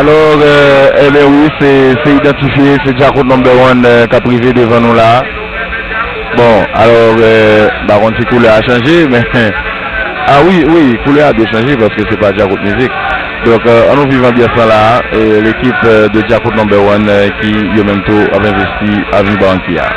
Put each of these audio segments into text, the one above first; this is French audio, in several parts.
Alors, eh bien oui, c'est identifié, c'est Jacob number 1 qui a privé devant nous là. Bon, alors, Baron si couleur a changé, mais... Ah oui, oui, couleur a bien changé parce que c'est pas Jacob Music. Donc, nous vivons bien ça là, et l'équipe de Jacob number 1 qui, eux même tout, a investi à Vibankia.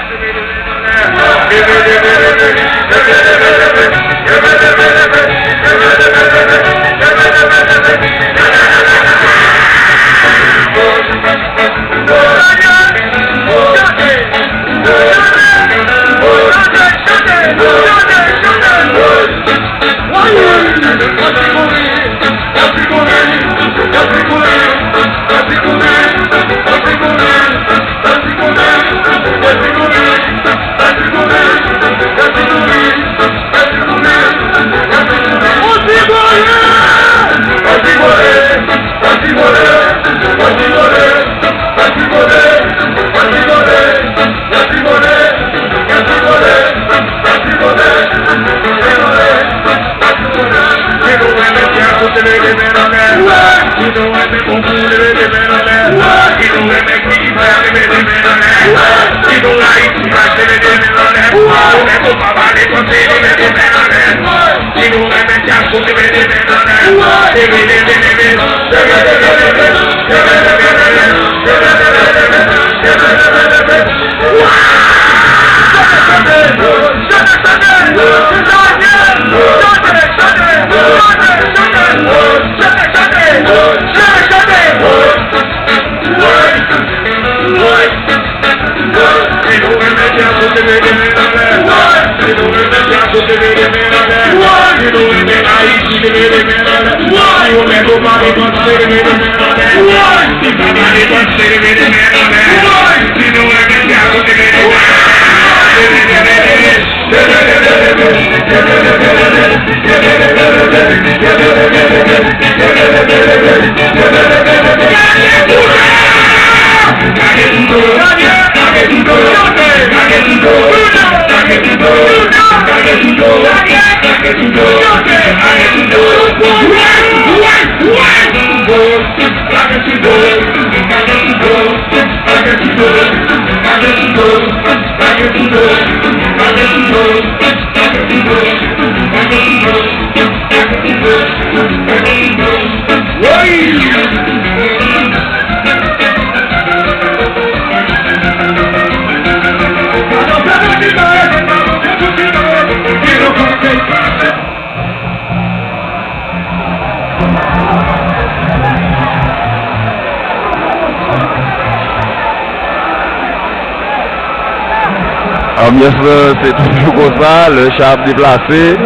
C'est toujours comme ça, le char déplacé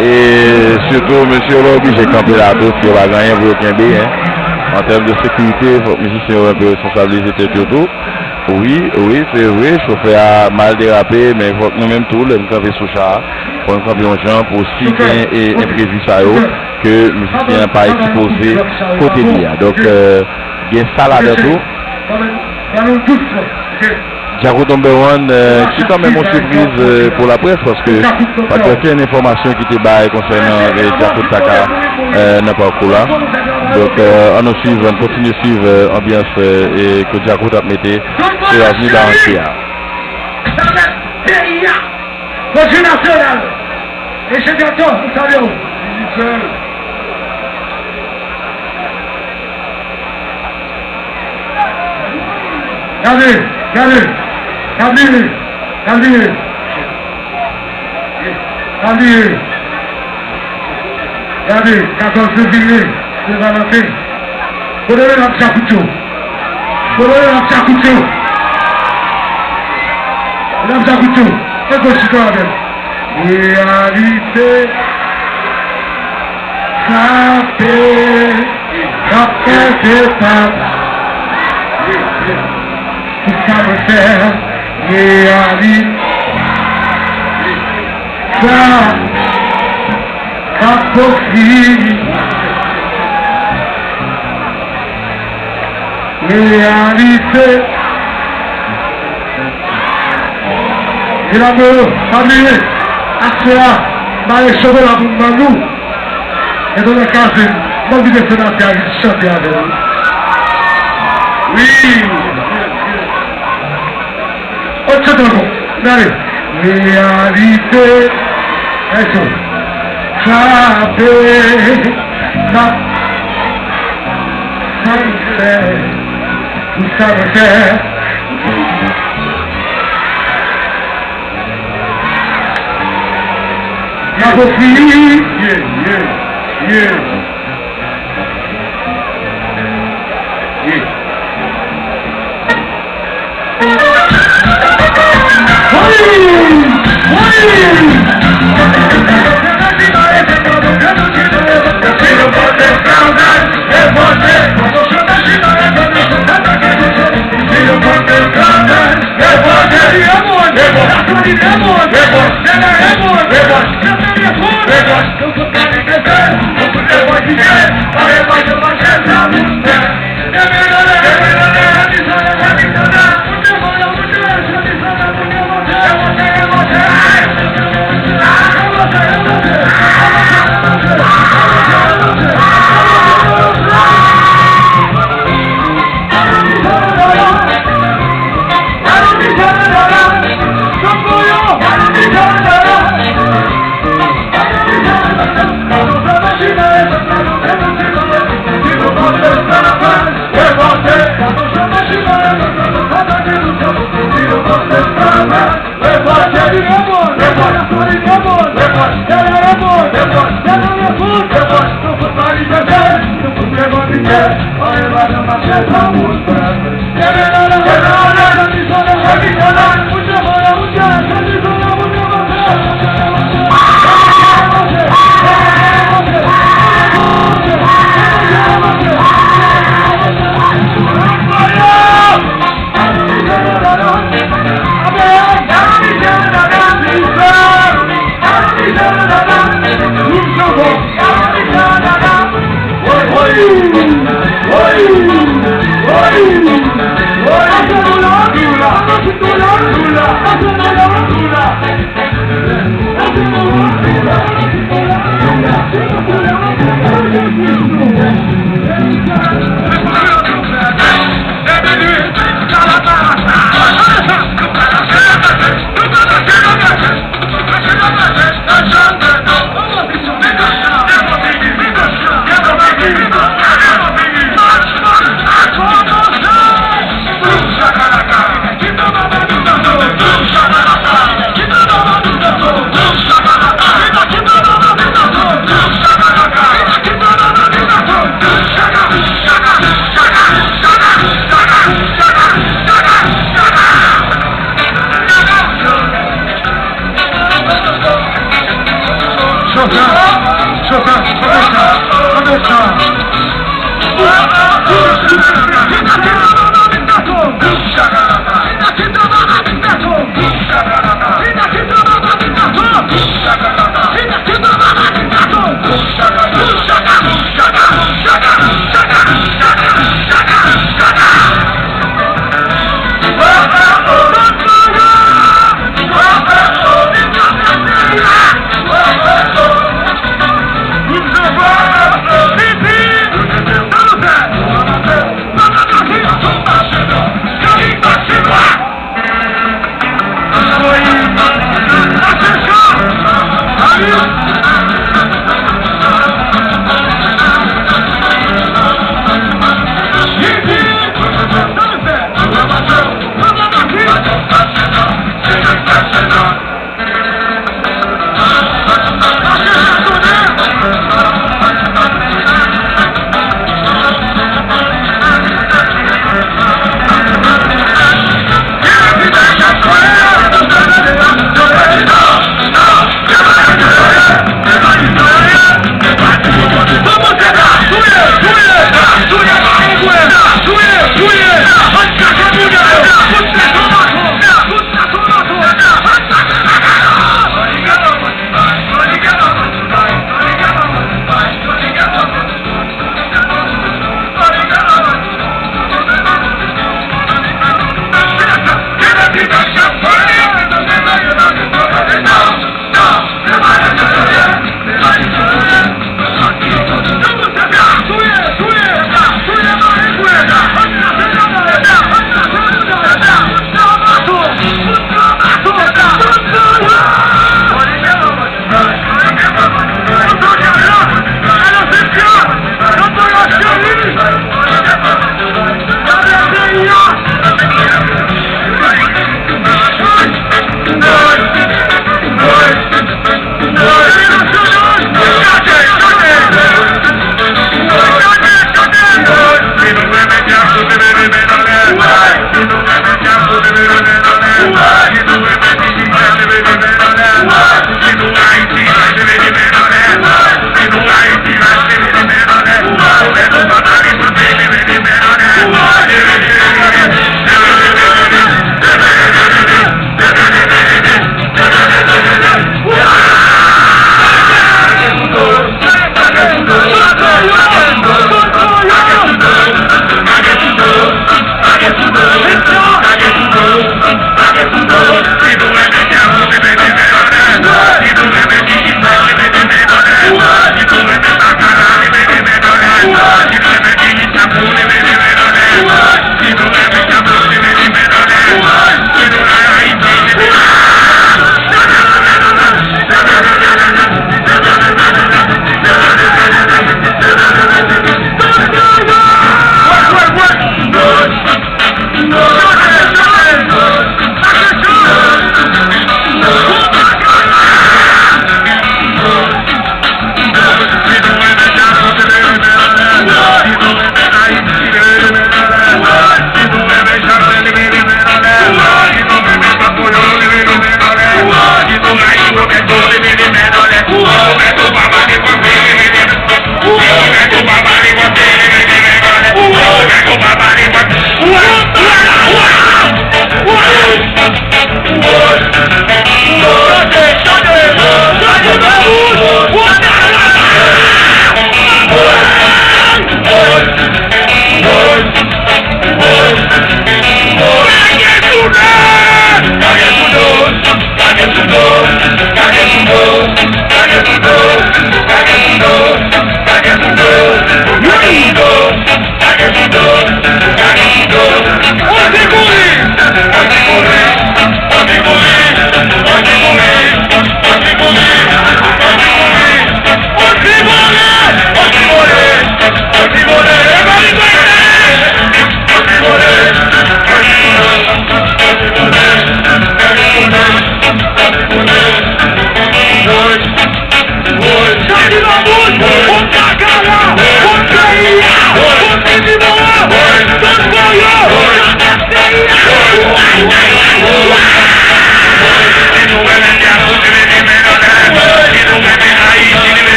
et surtout monsieur Lobby, j'ai campé là tout qui va gagner pour aucun bien. En termes de sécurité, il faut que les musiciens soient un peu responsabilisés tout. Oui, c'est vrai, le chauffeur a mal dérapé, mais il faut que nous-mêmes tous, nous camper sous char, pour nous camper en gens, pour si bien et imprévu ça, que le musicien n'a pas exposé côté lié. Donc, il y a ça là de tout. Jacob number 1 qui est quand même une surprise pour la presse parce que pas qu'il y a une information qui était baille concernant Jacob Taka n'a pas encore là. Donc on continue à suivre l'ambiance et que Jacob a mis sur l'avenue d'Antia. Projet national. Et c'est bientôt, vous savez où? Regardez. Regardez, 14 février, c'est Valentin. Vous devez l'appeler Couteau. Et vous aussi, quand même. Réalité, ça fait, tout ça me fait réalité. Ça approxime réalité. Et là, famille, Axéa, Marie Chauvet, la boum nous. Et dans la case, dans le vidéo sénateur, il chante avec nous. Oui. Autre temps. Allez. Réalité. Eso. Saber. Tú sabes que la cocina,